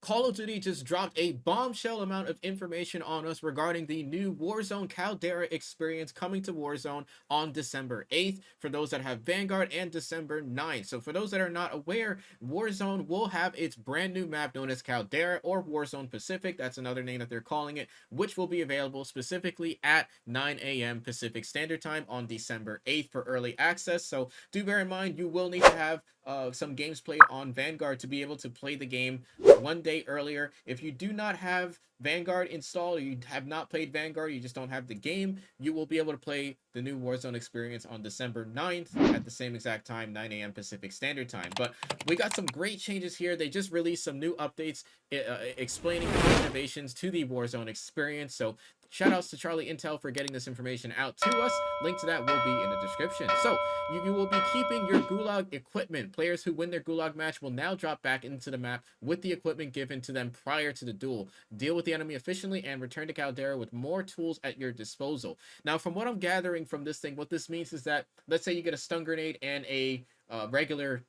Call of Duty just dropped a bombshell amount of information on us regarding the new Warzone Caldera experience coming to Warzone on December 8th for those that have Vanguard, and December 9th. So for those that are not aware, Warzone will have its brand new map known as Caldera, or Warzone Pacific. That's another name that they're calling it, which will be available specifically at 9 a.m. Pacific Standard Time on December 8th for early access. So do bear in mind, you will need to have some games played on Vanguard to be able to play the game one day earlier. If you do not have Vanguard installed, or you have not played Vanguard, you just don't have the game, you will be able to play the new Warzone experience on December 9th at the same exact time, 9 a.m. Pacific Standard Time. But we got some great changes here. They just released some new updates explaining the innovations to the Warzone experience. So shout outs to Charlie Intel for getting this information out to us. Link to that will be in the description. So you will be keeping your Gulag equipment. Players who win their Gulag match will now drop back into the map with the equipment given to them prior to the duel. Deal with the enemy efficiently and return to Caldera with more tools at your disposal. Now, from what I'm gathering from this thing, what this means is that, let's say you get a stun grenade and a regular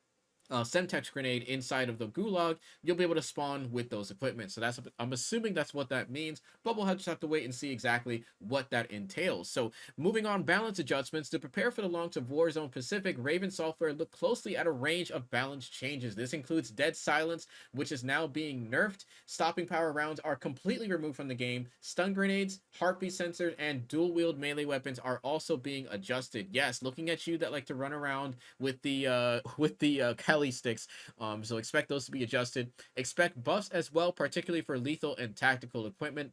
Semtex grenade inside of the Gulag, you'll be able to spawn with those equipment. So I'm assuming that's what that means, but we'll just have to wait and see exactly what that entails. So moving on, balance adjustments. To prepare for the launch of Warzone Pacific, Raven Software looked closely at a range of balance changes. This includes dead silence, which is now being nerfed. Stopping power rounds are completely removed from the game. Stun grenades, heartbeat sensors, and dual wield melee weapons are also being adjusted. Yes, looking at you that like to run around with the sticks. So expect those to be adjusted. Expect buffs as well, particularly for lethal and tactical equipment.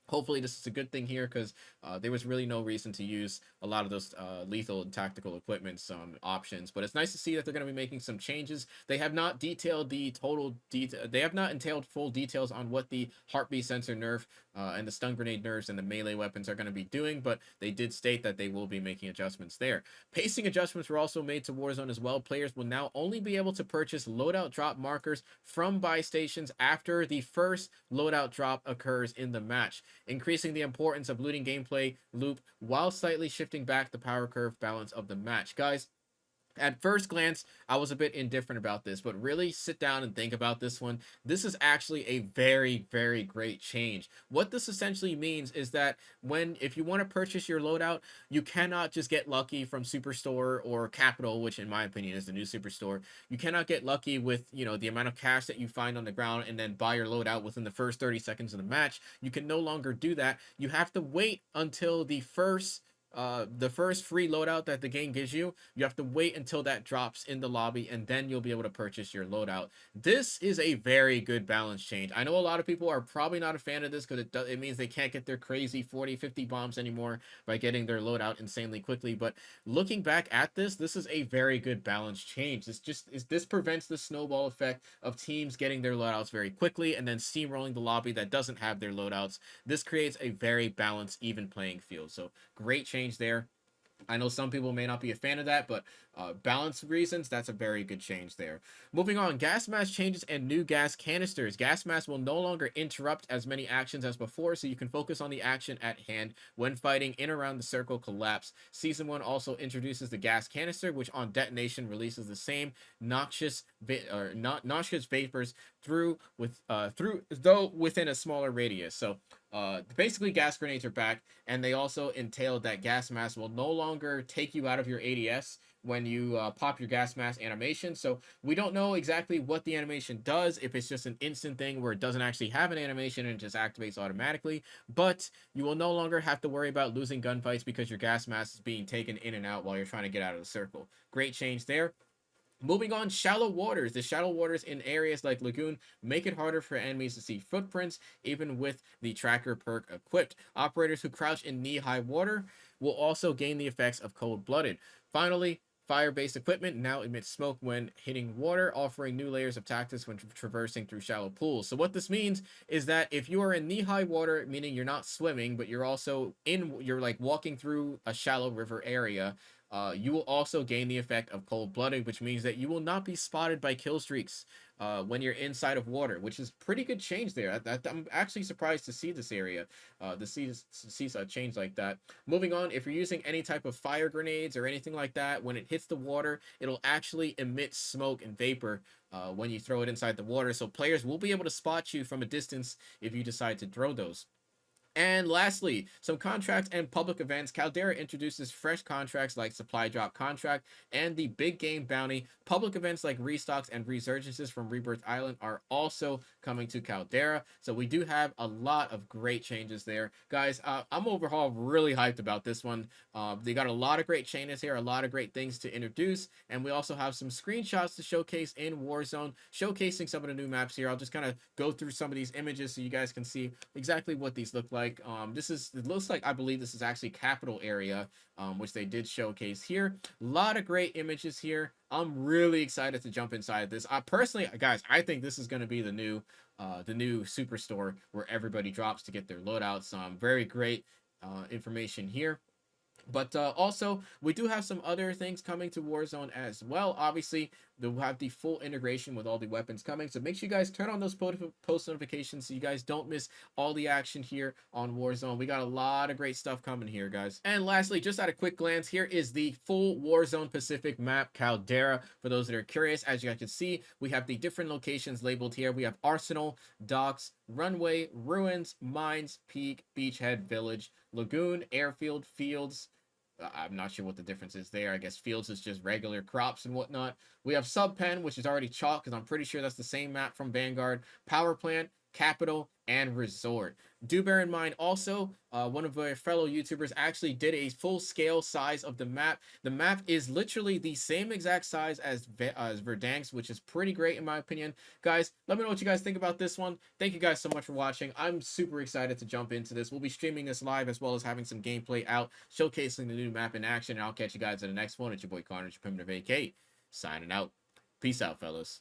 Hopefully this is a good thing here, because there was really no reason to use a lot of those lethal and tactical equipment options. But it's nice to see that they're going to be making some changes. They have not detailed the total detail. They have not entailed full details on what the heartbeat sensor nerf and the stun grenade nerfs and the melee weapons are going to be doing, but they did state that they will be making adjustments there. Pacing adjustments were also made to Warzone as well. Players will now only be able to purchase loadout drop markers from buy stations after the first loadout drop occurs in the match, increasing the importance of looting gameplay loop while slightly shifting back the power curve balance of the match. Guys, at first glance, I was a bit indifferent about this, but really sit down and think about this one. This is actually a very, very great change. What this essentially means is that if you want to purchase your loadout, you cannot just get lucky from Superstore or Capital, which in my opinion is the new Superstore. You cannot get lucky with, the amount of cash that you find on the ground and then buy your loadout within the first 30 seconds of the match. You can no longer do that. You have to wait until the first free loadout that the game gives you. You have to wait until that drops in the lobby, and then you'll be able to purchase your loadout. This is a very good balance change. I know a lot of people are probably not a fan of this, because it means they can't get their crazy 40-50 bombs anymore by getting their loadout insanely quickly. But looking back at this is a very good balance change. This prevents the snowball effect of teams getting their loadouts very quickly and then steamrolling the lobby that doesn't have their loadouts. This creates a very balanced, even playing field. So great change there. I know some people may not be a fan of that, but balance reasons, that's a very good change there. Moving on, gas mask changes and new gas canisters. Gas masks will no longer interrupt as many actions as before, so you can focus on the action at hand when fighting in around the circle collapse. Season 1 also introduces the gas canister, which on detonation releases the same noxious vapors though within a smaller radius. So basically gas grenades are back, and they also entail that gas mask will no longer take you out of your ADS when you pop your gas mask animation. So we don't know exactly what the animation does, if it's just an instant thing where it doesn't actually have an animation and it just activates automatically, but you will no longer have to worry about losing gunfights because your gas mask is being taken in and out while you're trying to get out of the circle. Great change there. Moving on, shallow waters. The shallow waters in areas like Lagoon make it harder for enemies to see footprints, even with the tracker perk equipped. Operators who crouch in knee-high water will also gain the effects of cold-blooded. Finally, fire-based equipment now emits smoke when hitting water, offering new layers of tactics when traversing through shallow pools. So what this means is that if you are in knee-high water, meaning you're not swimming, but you're also you're like walking through a shallow river area, you will also gain the effect of cold-blooded, which means that you will not be spotted by kill streaks. when you're inside of water, which is pretty good change there. I'm actually surprised to see this area, see a change like that. Moving on, if you're using any type of fire grenades or anything like that, when it hits the water, it'll actually emit smoke and vapor when you throw it inside the water. So players will be able to spot you from a distance if you decide to throw those. And lastly, some contracts and public events. Caldera introduces fresh contracts like Supply Drop Contract and the Big Game Bounty. Public events like Restocks and Resurgences from Rebirth Island are also coming to Caldera. So we do have a lot of great changes there. Guys, I'm overall really hyped about this one. They got a lot of great changes here, a lot of great things to introduce. And we also have some screenshots to showcase in Warzone, showcasing some of the new maps here. I'll just kind of go through some of these images so you guys can see exactly what these look like. It looks like, I believe this is actually capital area, which they did showcase here. A lot of great images here. I'm really excited to jump inside this. Personally, guys, I think this is going to be the new superstore where everybody drops to get their loadouts. Very great information here. But also, we do have some other things coming to Warzone as well. Obviously, they'll have the full integration with all the weapons coming. So make sure you guys turn on those post notifications so you guys don't miss all the action here on Warzone. We got a lot of great stuff coming here, guys. And lastly, just at a quick glance, here is the full Warzone Pacific map, Caldera. For those that are curious, as you guys can see, we have the different locations labeled here. We have Arsenal, Docks, Runway, Ruins, Mines, Peak, Beachhead, Village, Lagoon, Airfield, Fields. I'm not sure what the difference is there. I guess fields is just regular crops and whatnot. We have Subpen, which is already chalk, because I'm pretty sure that's the same map from Vanguard. Power Plant, Capital, and Resort. Do bear in mind also, one of our fellow YouTubers actually did a full-scale size of the map. The map is literally the same exact size as Verdansk, which is pretty great in my opinion. Guys, let me know what you guys think about this one. Thank you guys so much for watching. I'm super excited to jump into this. We'll be streaming this live as well as having some gameplay out, showcasing the new map in action, and I'll catch you guys in the next one. It's your boy Connor, your primitive AK, signing out. Peace out, fellas.